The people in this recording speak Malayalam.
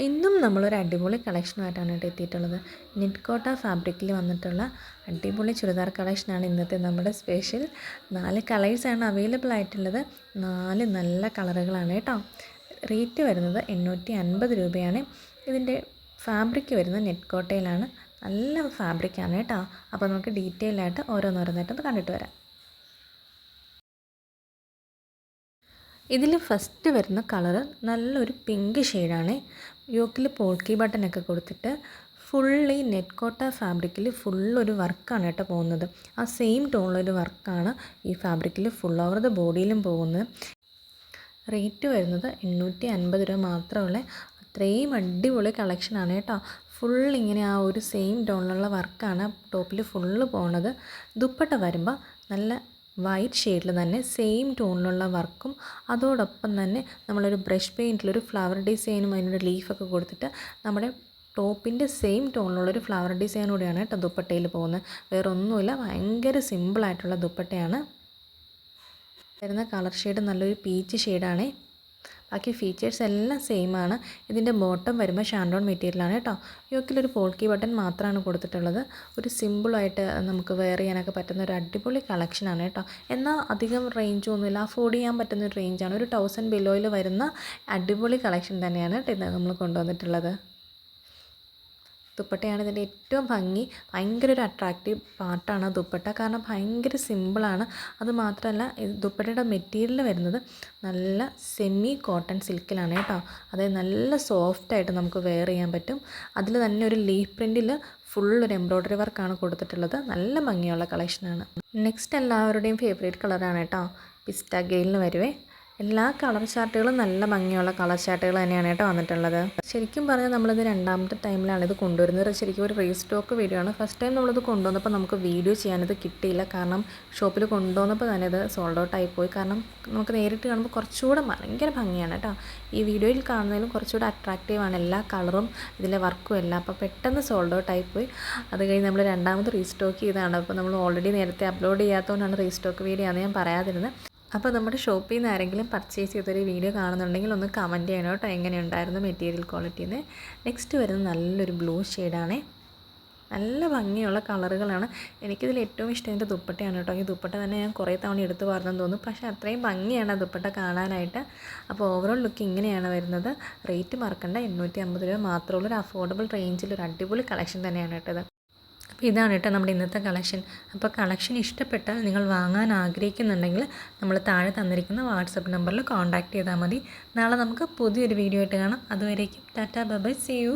ഇന്നും നമ്മളൊരു അടിപൊളി കളക്ഷനുമായിട്ടാണ് കേട്ടോ എത്തിയിട്ടുള്ളത്. നിറ്റ് കോട്ട ഫാബ്രിക്കിൽ വന്നിട്ടുള്ള അടിപൊളി ചുരിദാർ കളക്ഷനാണ് ഇന്നത്തെ നമ്മുടെ സ്പെഷ്യൽ. 4 കളേഴ്സാണ് അവൈലബിൾ ആയിട്ടുള്ളത്. 4 നല്ല കളറുകളാണ് കേട്ടോ. റേറ്റ് വരുന്നത് 850 രൂപയാണ്. ഇതിൻ്റെ ഫാബ്രിക് വരുന്നത് നെറ്റ് കോട്ടയിലാണ്. നല്ല ഫാബ്രിക്കാണ് കേട്ടോ. അപ്പോൾ നമുക്ക് ഡീറ്റെയിൽ ആയിട്ട് ഓരോന്നോരോന്നായിട്ടൊന്ന് കണ്ടിട്ട് വരാം. ഇതിൽ ഫസ്റ്റ് വരുന്ന കളറ് നല്ലൊരു പിങ്ക് ഷെയ്ഡാണ്. യോക്കിൽ പോൾക്കി ബട്ടനൊക്കെ കൊടുത്തിട്ട് ഫുള്ളി നെറ്റ് കോട്ട ഫാബ്രിക്കിൽ ഫുള്ളൊരു വർക്കാണ് കേട്ടോ പോകുന്നത്. ആ സെയിം ടോണിലൊരു വർക്കാണ് ഈ ഫാബ്രിക്കിൽ ഫുൾ ഓവർ ദ ബോഡിയിലും പോകുന്നത്. റേറ്റ് വരുന്നത് 850 രൂപ മാത്രമുള്ള അത്രയും അടിപൊളി കളക്ഷനാണ് കേട്ടോ. ഫുൾ ഇങ്ങനെ ആ ഒരു സെയിം ടോണിലുള്ള വർക്കാണ് ടോപ്പിൽ ഫുള്ള് പോകുന്നത്. ദുപ്പട്ട വരുമ്പോൾ നല്ല വൈറ്റ് ഷെയ്ഡിൽ തന്നെ സെയിം ടോണിലുള്ള വർക്കും അതോടൊപ്പം തന്നെ നമ്മളൊരു ബ്രഷ് പെയിൻറ്റിലൊരു ഫ്ലവർ ഡിസൈനും അതിനൊരു ലീഫൊക്കെ കൊടുത്തിട്ട് നമ്മുടെ ടോപ്പിൻ്റെ സെയിം ടോണിലുള്ളൊരു ഫ്ലവർ ഡിസൈൻ കൂടിയാണ് കേട്ടോ ദുപ്പട്ടയിൽ പോകുന്നത്. വേറെ ഒന്നുമില്ല, ഭയങ്കര സിമ്പിളായിട്ടുള്ള ദുപ്പട്ടയാണ്. വരുന്ന കളർ ഷെയ്ഡ് നല്ലൊരു പീച്ച് ഷെയ്ഡാണ്. ബാക്കി ഫീച്ചേഴ്സ് എല്ലാം സെയിം ആണ്. ഇതിൻ്റെ ബോട്ടം വരുമ്പോൾ ഷാൻഡോൺ മെറ്റീരിയലാണ് കേട്ടോ. യോക്കിലൊരു പോൾക്കി ബട്ടൺ മാത്രമാണ് കൊടുത്തിട്ടുള്ളത്. ഒരു സിമ്പിളായിട്ട് നമുക്ക് വെയർ ചെയ്യാനൊക്കെ പറ്റുന്ന ഒരു അടിപൊളി കളക്ഷനാണ് കേട്ടോ. എന്നാൽ അധികം റേഞ്ചൊന്നുമില്ല, അഫോർഡ് ചെയ്യാൻ പറ്റുന്ന ഒരു റേഞ്ചാണ്. ഒരു 1000 ബിലോയിൽ വരുന്ന അടിപൊളി കളക്ഷൻ തന്നെയാണ് കേട്ടോ ഇത് നമ്മൾ കൊണ്ടുവന്നിട്ടുള്ളത്. ദുപ്പട്ടയാണ് ഇതിൻ്റെ ഏറ്റവും ഭംഗി. ഭയങ്കര ഒരു അട്രാക്റ്റീവ് പാർട്ടാണ് ദുപ്പട്ട, കാരണം ഭയങ്കര സിമ്പിളാണ്. അതുമാത്രമല്ല ദുപ്പട്ടയുടെ മെറ്റീരിയൽ വരുന്നത് നല്ല സെമി കോട്ടൺ സിൽക്കിലാണ് കേട്ടോ. അതായത് നല്ല സോഫ്റ്റായിട്ട് നമുക്ക് വെയർ ചെയ്യാൻ പറ്റും. അതിൽ തന്നെ ഒരു ലീഫ് പ്രിൻറ്റിൽ ഫുള്ളൊരു എംബ്രോയ്ഡറി വർക്കാണ് കൊടുത്തിട്ടുള്ളത്. നല്ല ഭംഗിയുള്ള കളക്ഷനാണ്. നെക്സ്റ്റ് എല്ലാവരുടെയും ഫേവറേറ്റ് കളറാണ് കേട്ടോ, പിസ്ത ഗ്രീനിൽ വരുവേ. എല്ലാ കളർ ചാർട്ടുകളും നല്ല ഭംഗിയുള്ള കളർ ചാർട്ടുകൾ തന്നെയാണ് കേട്ടോ വന്നിട്ടുള്ളത്. ശരിക്കും പറഞ്ഞാൽ നമ്മളിത് രണ്ടാമത്തെ ടൈമിലാണ് ഇത് കൊണ്ടുവരുന്നത്. ശരിക്കും ഒരു റീസ്റ്റോക്ക് വീഡിയോ ആണ്. ഫസ്റ്റ് ടൈം നമ്മളിത് കൊണ്ടുവന്നപ്പോൾ നമുക്ക് വീഡിയോ ചെയ്യാനത് കിട്ടിയില്ല. കാരണം ഷോപ്പിൽ കൊണ്ടുവന്നപ്പോൾ തന്നെ ഇത് സോൾഡ് ഔട്ട് ആയിപ്പോയി. കാരണം നമുക്ക് നേരിട്ട് കാണുമ്പോൾ കുറച്ചുകൂടെ ഭയങ്കര ഭംഗിയാണ് കേട്ടോ. ഈ വീഡിയോയിൽ കാണുന്നതിലും കുറച്ചുകൂടെ അട്രാക്റ്റീവാണ് എല്ലാ കളറും ഇതിലെ വർക്കും എല്ലാം. അപ്പോൾ പെട്ടെന്ന് സോൾഡ് ഔട്ട് ആയിപ്പോയി. അത് കഴിഞ്ഞ് നമ്മൾ രണ്ടാമത് റീസ്റ്റോക്ക് ചെയ്തതാണ്. അപ്പോൾ നമ്മൾ ഓൾറെഡി നേരത്തെ അപ്ലോഡ് ചെയ്യാത്തതുകൊണ്ടാണ് റീസ്റ്റോക്ക് വീഡിയോ ആണെന്ന് ഞാൻ പറയാതിരുന്നത്. അപ്പോൾ നമ്മുടെ ഷോപ്പിൽ നിന്ന് ആരെങ്കിലും പർച്ചേസ് ചെയ്തൊരു വീഡിയോ കാണുന്നുണ്ടെങ്കിൽ ഒന്ന് കമൻറ്റ് ചെയ്യണം കേട്ടോ, എങ്ങനെയുണ്ടായിരുന്നു മെറ്റീരിയൽ ക്വാളിറ്റിന്ന്. നെക്സ്റ്റ് വരുന്നത് നല്ലൊരു ബ്ലൂ ഷെയ്ഡാണ്. നല്ല ഭംഗിയുള്ള കളറുകളാണ്. എനിക്കിതിൽ ഏറ്റവും ഇഷ്ടം ഇതിൻ്റെ ദുപ്പട്ടയാണ് കേട്ടോ. ഈ ദുപ്പട്ട തന്നെ ഞാൻ കുറേ തവണ എടുത്ത് പറഞ്ഞെന്ന് തോന്നുന്നു. പക്ഷേ അത്രയും ഭംഗിയാണ് ആ ദുപ്പട്ട കാണാനായിട്ട്. അപ്പോൾ ഓവറോൾ ലുക്ക് ഇങ്ങനെയാണ് വരുന്നത്. റേറ്റ് മറക്കണ്ട, 850 രൂപ മാത്രമുള്ള ഒരു അഫോർഡബിൾ റേഞ്ചിൽ ഒരു അടിപൊളി കളക്ഷൻ തന്നെയാണ് കേട്ടത്. അപ്പോൾ ഇതാണ് കേട്ടോ നമ്മുടെ ഇന്നത്തെ കളക്ഷൻ. അപ്പോൾ കളക്ഷൻ ഇഷ്ടപ്പെട്ടാൽ നിങ്ങൾ വാങ്ങാൻ ആഗ്രഹിക്കുന്നുണ്ടെങ്കിൽ നമ്മൾ താഴെ തന്നിരിക്കുന്ന വാട്സപ്പ് നമ്പറിൽ കോൺടാക്റ്റ് ചെയ്താൽ മതി. നാളെ നമുക്ക് പുതിയൊരു വീഡിയോ ആയിട്ട് കാണാം. അതുവരേക്കും tata bye bye, see U.